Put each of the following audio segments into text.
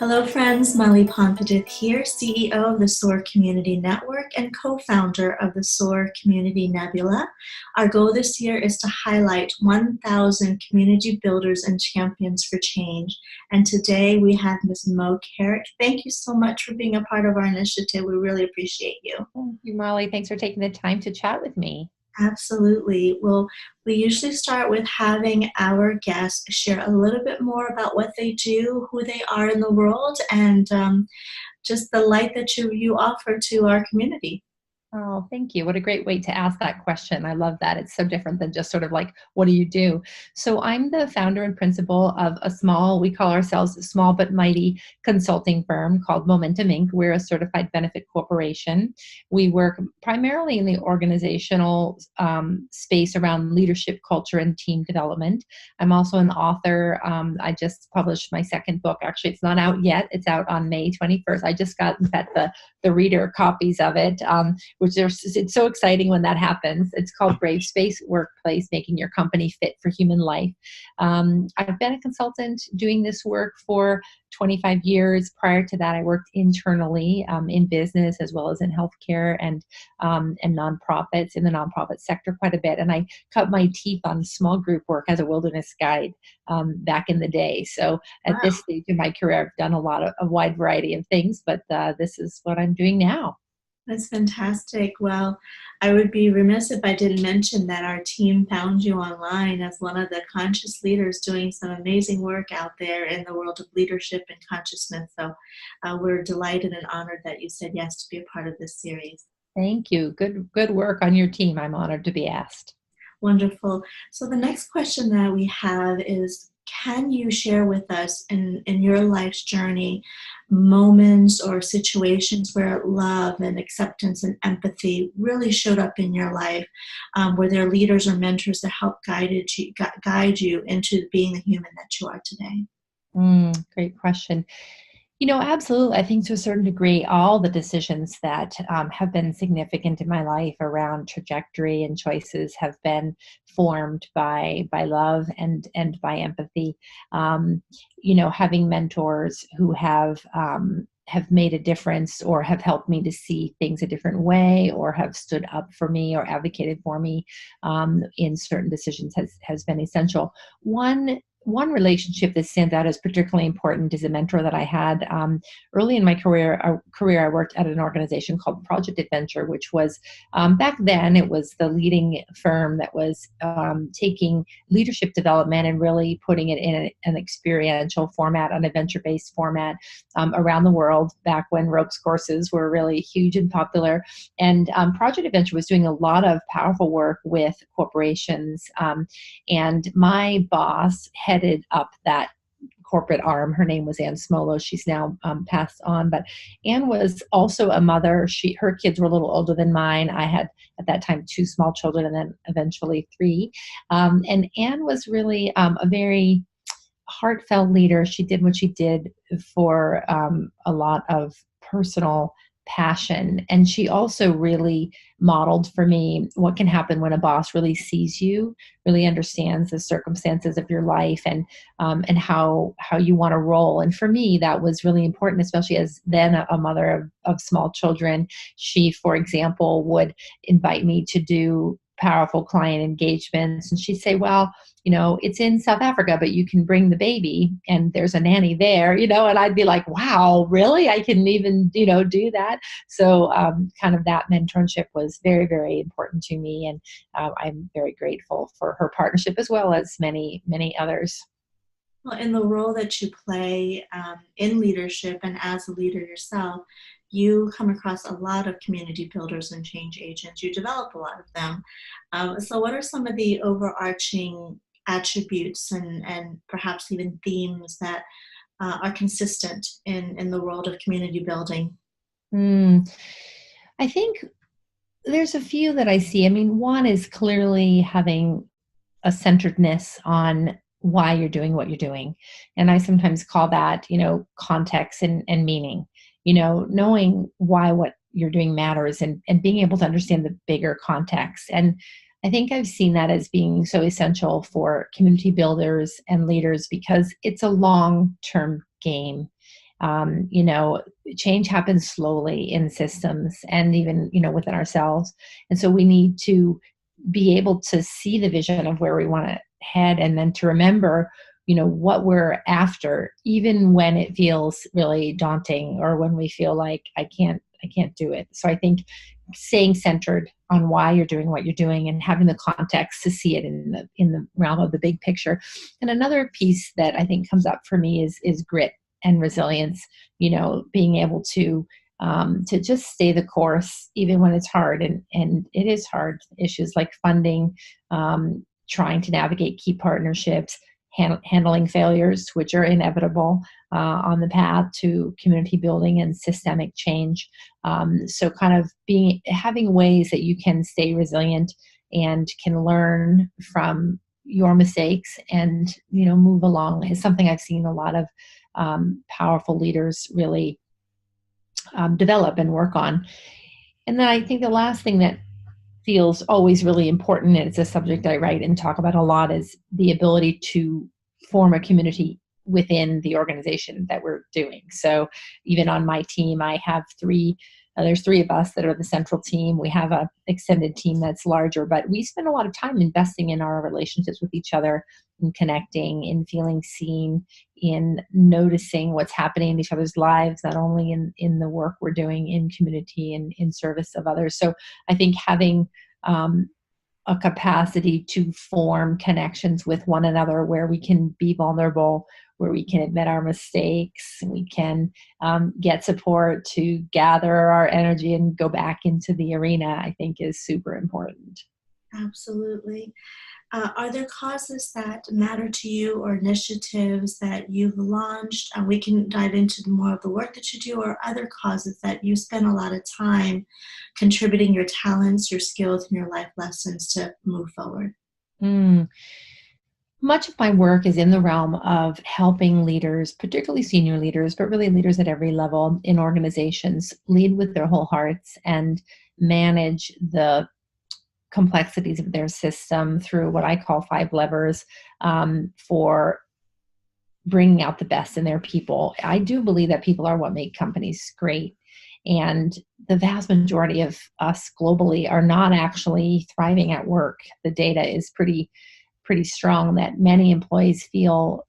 Hello, friends. Molly Pompidith here, CEO of the SOAR Community Network and co-founder of the SOAR Community Nebula. Our goal this year is to highlight 1,000 community builders and champions for change. And today we have Ms. Moe Carrick. Thank you so much for being a part of our initiative. We really appreciate you. Thank you, Molly. Thanks for taking the time to chat with me. Absolutely. Well, we usually start with having our guests share a little bit more about what they do, who they are in the world, and just the light that you offer to our community. Oh, thank you. What a great way to ask that question. I love that. It's so different than just sort of like, what do you do? So I'm the founder and principal of we call ourselves a small but mighty consulting firm called Momentum Inc. We're a certified benefit corporation. We work primarily in the organizational space around leadership, culture, and team development. I'm also an author. I just published my second book. Actually, it's not out yet. It's out on May 21st. I just got the reader copies of it. It's so exciting when that happens. It's called Brave Space Workplace, Making Your Company Fit for Human Life. I've been a consultant doing this work for 25 years. Prior to that, I worked internally in business as well as in healthcare and nonprofits, in the nonprofit sector quite a bit. And I cut my teeth on small group work as a wilderness guide back in the day. So at this stage in my career, I've done a wide variety of things, but this is what I'm doing now. That's fantastic. Well, I would be remiss if I didn't mention that our team found you online as one of the conscious leaders doing some amazing work out there in the world of leadership and consciousness. So we're delighted and honored that you said yes to be a part of this series. Thank you. Good work on your team. I'm honored to be asked. Wonderful. So the next question that we have is, can you share with us in your life's journey moments or situations where love and acceptance and empathy really showed up in your life? Were there leaders or mentors that helped guide you into being the human that you are today? Great question. Absolutely. I think to a certain degree, all the decisions that have been significant in my life around trajectory and choices have been formed by love and by empathy. Having mentors who have made a difference or have helped me to see things a different way or have stood up for me or advocated for me in certain decisions has been essential. One relationship that stands out as particularly important is a mentor that I had early in my career. I worked at an organization called Project Adventure, which was back then it was the leading firm that was taking leadership development and really putting it in an experiential format, an adventure-based format around the world. Back when ropes courses were really huge and popular, and Project Adventure was doing a lot of powerful work with corporations. And my boss headed up that corporate arm. Her name was Ann Smolo. She's now passed on, but Ann was also a mother. Her kids were a little older than mine. I had at that time 2 small children and then eventually 3. And Ann was really a very heartfelt leader. She did what she did for a lot of personal passion. And she also really modeled for me what can happen when a boss really sees you, really understands the circumstances of your life and how you want to roll. And for me, that was really important, especially as then a mother of small children. She, for example, would invite me to do powerful client engagements. And she'd say, well, it's in South Africa, but you can bring the baby and there's a nanny there, and I'd be like, wow, really? I can even, do that. So kind of that mentorship was very, very important to me. And I'm very grateful for her partnership as well as many, many others. Well, in the role that you play in leadership and as a leader yourself, you come across a lot of community builders and change agents. You develop a lot of them. So what are some of the overarching attributes and perhaps even themes that are consistent in the world of community building? I think there's a few that I see. I mean, one is clearly having a centeredness on why you're doing what you're doing. And I sometimes call that, context and meaning, knowing why what you're doing matters and being able to understand the bigger context. And I think I've seen that as being so essential for community builders and leaders because it's a long-term game. You know, change happens slowly in systems and even, you know, within ourselves. And so we need to be able to see the vision of where we want to head, and then to remember, you know, what we're after, even when it feels really daunting or when we feel like I can't do it. So I think staying centered on why you're doing what you're doing and having the context to see it in the realm of the big picture. And another piece that I think comes up for me is grit and resilience. You know, being able to just stay the course even when it's hard, and it is hard. Issues like funding, trying to navigate key partnerships, handling failures, which are inevitable on the path to community building and systemic change. So kind of having ways that you can stay resilient and can learn from your mistakes and, you know, move along is something I've seen a lot of powerful leaders really develop and work on. And then I think the last thing that feels always really important, and it's a subject I write and talk about a lot, is the ability to form a community within the organization that we're doing. So even on my team, I have there's three of us that are the central team. We have a extended team that's larger, but we spend a lot of time investing in our relationships with each other, in connecting, in feeling seen, in noticing what's happening in each other's lives, not only in the work we're doing in community and in service of others. So I think having a capacity to form connections with one another where we can be vulnerable, where we can admit our mistakes, we can get support to gather our energy and go back into the arena, I think is super important. Absolutely. Are there causes that matter to you or initiatives that you've launched? We can dive into more of the work that you do, or other causes that you spend a lot of time contributing your talents, your skills, and your life lessons to move forward. Mm. Much of my work is in the realm of helping leaders, particularly senior leaders, but really leaders at every level in organizations, lead with their whole hearts and manage the complexities of their system through what I call 5 levers for bringing out the best in their people. I do believe that people are what make companies great. And the vast majority of us globally are not actually thriving at work. The data is pretty strong that many employees feel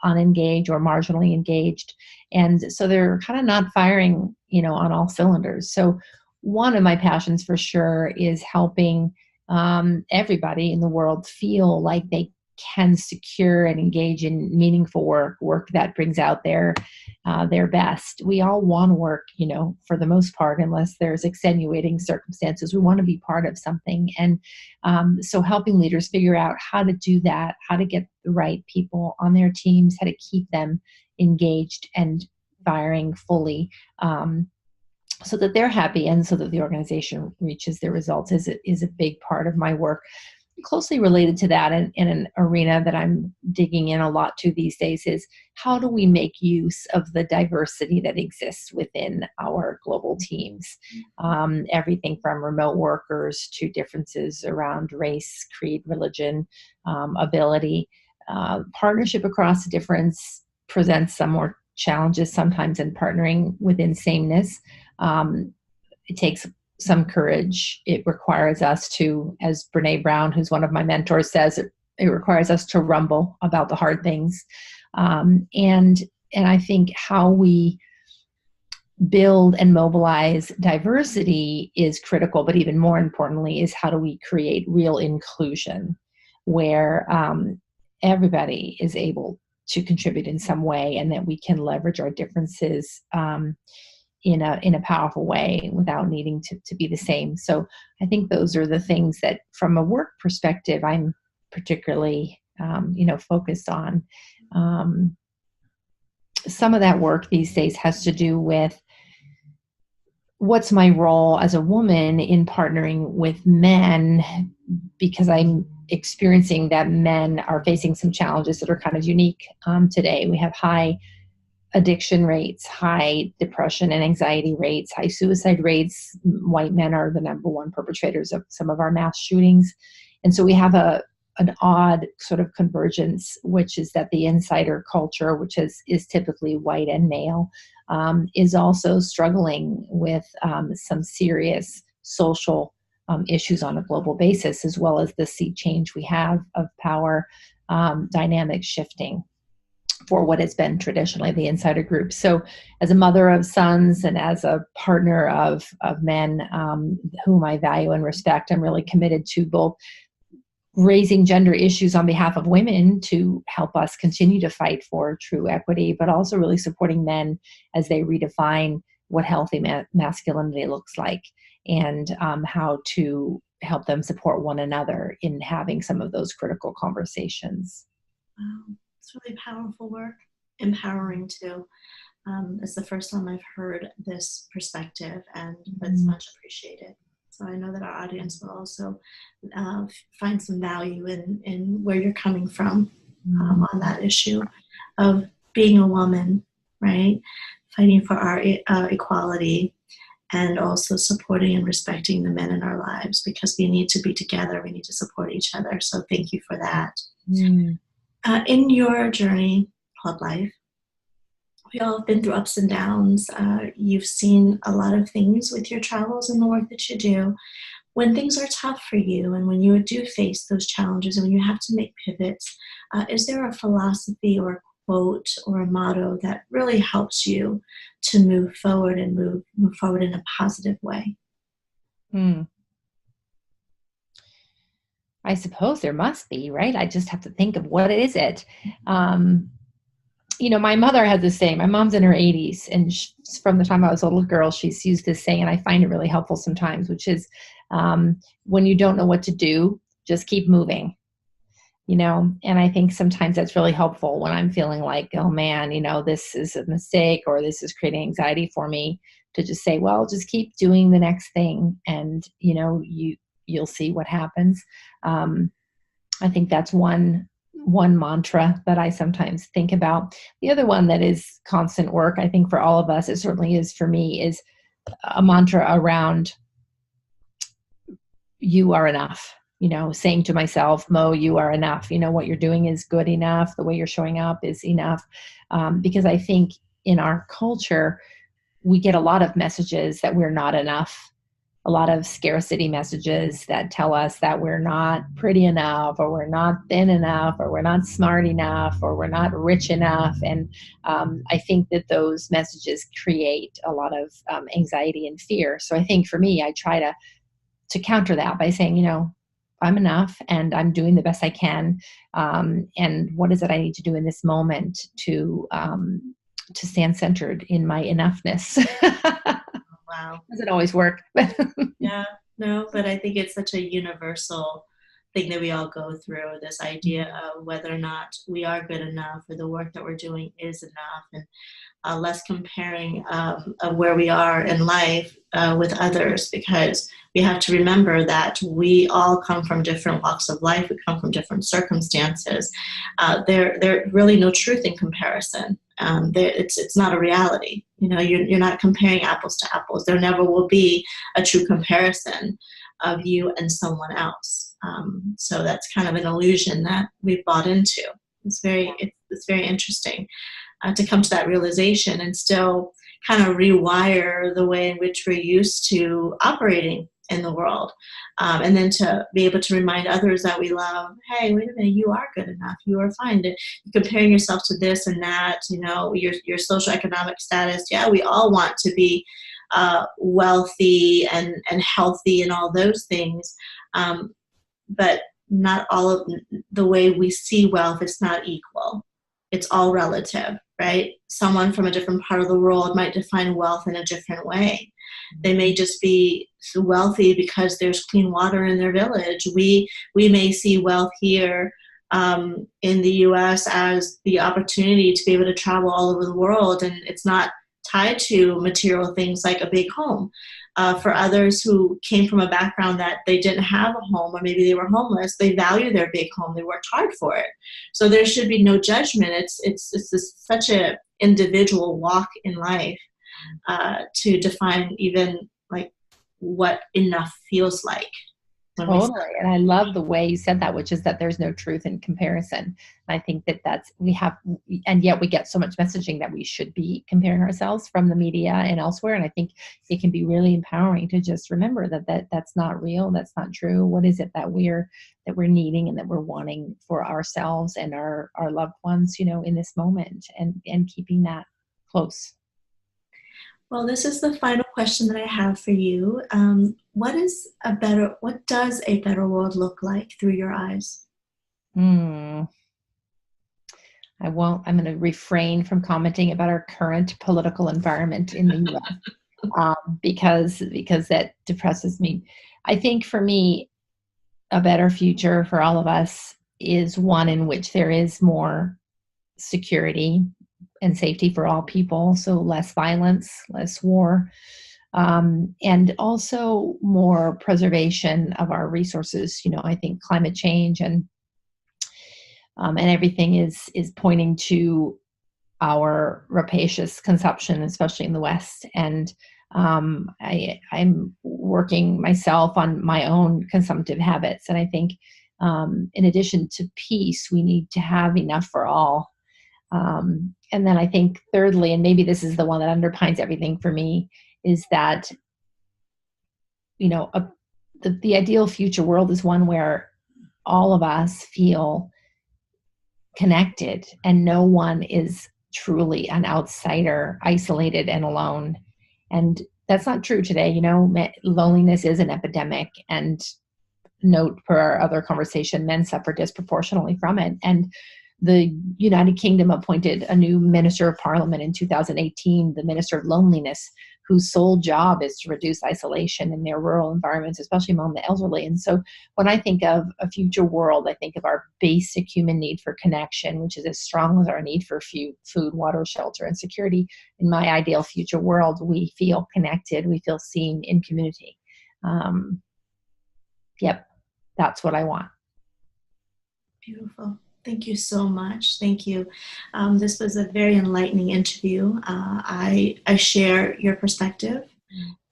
unengaged or marginally engaged. And so they're kind of not firing, you know, on all cylinders. So one of my passions for sure is helping everybody in the world feel like they can secure and engage in meaningful work that brings out their best. We all want to work, you know, for the most part, unless there's extenuating circumstances. We want to be part of something. And so helping leaders figure out how to do that, how to get the right people on their teams, how to keep them engaged and firing fully, so that they're happy and so that the organization reaches their results is a big part of my work. Closely related to that, in an arena that I'm digging in a lot to these days, is how do we make use of the diversity that exists within our global teams? Everything from remote workers to differences around race, creed, religion, ability. Partnership across difference presents some more challenges sometimes in partnering within sameness. It takes some courage. It requires us to, as Brene Brown, who's one of my mentors, says, it requires us to rumble about the hard things. And I think how we build and mobilize diversity is critical, but even more importantly is how do we create real inclusion where everybody is able to contribute in some way, and that we can leverage our differences in a powerful way without needing to be the same. So I think those are the things that, from a work perspective, I'm particularly focused on. Some of that work these days has to do with what's my role as a woman in partnering with men, because I'm experiencing that men are facing some challenges that are kind of unique today. We have high addiction rates, high depression and anxiety rates, high suicide rates. White men are the number one perpetrators of some of our mass shootings. And so we have an odd sort of convergence, which is that the insider culture, which is typically white and male, is also struggling with some serious social issues on a global basis, as well as the sea change we have of power dynamics shifting for what has been traditionally the insider group. So as a mother of sons and as a partner of men whom I value and respect, I'm really committed to both raising gender issues on behalf of women to help us continue to fight for true equity, but also really supporting men as they redefine what healthy masculinity looks like, and how to help them support one another in having some of those critical conversations. Wow, it's really powerful work, empowering too. It's the first time I've heard this perspective, and it's much appreciated. So I know that our audience will also find some value in where you're coming from on that issue of being a woman, right? Fighting for our equality, and also supporting and respecting the men in our lives, because we need to be together. We need to support each other. So thank you for that. In your journey called life, we all have been through ups and downs. You've seen a lot of things with your travels and the work that you do. When things are tough for you, and when you do face those challenges, and when you have to make pivots, is there a philosophy or a quote or a motto that really helps you to move forward and move forward in a positive way? I suppose there must be, right? I just have to think of what is it. My mother had this saying. My mom's in her 80s, and from the time I was a little girl, she's used this saying, and I find it really helpful sometimes, which is, when you don't know what to do, just keep moving. And I think sometimes that's really helpful when I'm feeling like, oh man, this is a mistake, or this is creating anxiety for me, to just say, well, just keep doing the next thing, and you'll see what happens. I think that's one mantra that I sometimes think about. The other one that is constant work, I think for all of us, it certainly is for me, is a mantra around you are enough. Saying to myself, Mo, you are enough. What you're doing is good enough. The way you're showing up is enough. Because I think in our culture, we get a lot of messages that we're not enough. A lot of scarcity messages that tell us that we're not pretty enough, or we're not thin enough, or we're not smart enough, or we're not rich enough. And I think that those messages create a lot of anxiety and fear. So I think for me, I try to counter that by saying, I'm enough, and I'm doing the best I can. And what is it I need to do in this moment to stand centered in my enoughness? Wow. Doesn't always work. Yeah, no, but I think it's such a universal thing that we all go through, this idea of whether or not we are good enough, or the work that we're doing is enough, and less comparing of where we are in life with others, because we have to remember that we all come from different walks of life. We come from different circumstances. There's really no truth in comparison. It's not a reality. You're not comparing apples to apples. There never will be a true comparison of you and someone else. So that's kind of an illusion that we've bought into. It's very interesting to come to that realization, and still kind of rewire the way in which we're used to operating in the world. And then to be able to remind others that we love, hey, wait a minute, you are good enough. You are fine. Comparing yourself to this and that, your socioeconomic status. Yeah, we all want to be wealthy and healthy and all those things. But not all of the way we see wealth is not equal. It's all relative, right? Someone from a different part of the world might define wealth in a different way. They may just be wealthy because there's clean water in their village. We may see wealth here in the U.S. as the opportunity to be able to travel all over the world, and it's not tied to material things like a big home. For others who came from a background that they didn't have a home, or maybe they were homeless, they value their big home. They worked hard for it. So there should be no judgment. It's such a individual walk in life to define even like what enough feels like. when we Totally. And I love the way you said that, which is that there's no truth in comparison. And I think that we have, and yet we get so much messaging that we should be comparing ourselves from the media and elsewhere. And I think it can be really empowering to just remember that's not real. That's not true. What is it that we're needing and that we're wanting for ourselves and our loved ones, in this moment, and keeping that close. Well, this is the final question that I have for you. What does a better world look like through your eyes? Hmm. I'm going to refrain from commenting about our current political environment in the US, because that depresses me. I think for me, a better future for all of us is one in which there is more security and safety for all people. So less violence, less war, and also more preservation of our resources. I think climate change and everything is pointing to our rapacious consumption, especially in the West. And I'm working myself on my own consumptive habits. And I think, in addition to peace, we need to have enough for all. And then I think thirdly, and maybe this is the one that underpins everything for me, is that, the ideal future world is one where all of us feel connected and no one is truly an outsider, isolated and alone. And that's not true today. Loneliness is an epidemic, and note per our other conversation, men suffer disproportionately from it. And the United Kingdom appointed a new Minister of Parliament in 2018, the Minister of Loneliness, whose sole job is to reduce isolation in their rural environments, especially among the elderly. And so when I think of a future world, I think of our basic human need for connection, which is as strong as our need for food, water, shelter, and security. In my ideal future world, we feel connected, we feel seen in community. Yep, that's what I want. Beautiful. Thank you so much. Thank you. This was a very enlightening interview. I share your perspective,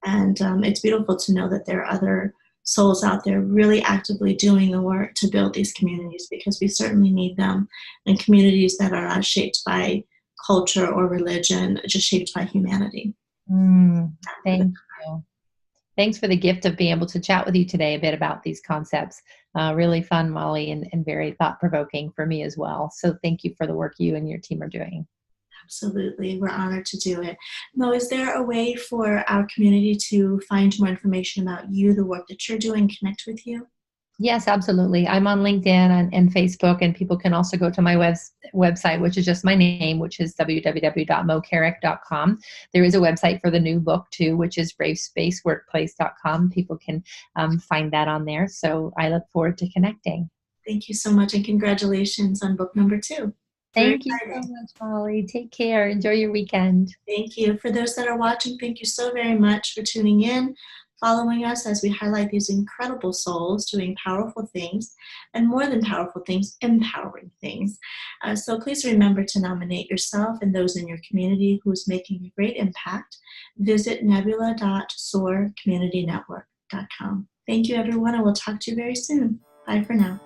and it's beautiful to know that there are other souls out there really actively doing the work to build these communities, because we certainly need them, and communities that are not shaped by culture or religion, just shaped by humanity. Thank you. Thanks for the gift of being able to chat with you today a bit about these concepts. Really fun, Molly, and very thought-provoking for me as well. So thank you for the work you and your team are doing. Absolutely. We're honored to do it. Mo, is there a way for our community to find more information about you, the work that you're doing, connect with you? Yes, absolutely. I'm on LinkedIn and Facebook, and people can also go to my website, which is just my name, which is www.moecarrick.com. There is a website for the new book too, which is bravespaceworkplace.com. People can find that on there. So I look forward to connecting. Thank you so much, and congratulations on book number 2. Thank you so much, Molly. Take care. Enjoy your weekend. Thank you. For those that are watching, thank you so very much for tuning in, following us as we highlight these incredible souls doing powerful things, and more than powerful things, empowering things. So please remember to nominate yourself and those in your community who's making a great impact. Visit nebula.soarcommunitynetwork.com. Thank you, everyone, and we'll talk to you very soon. Bye for now.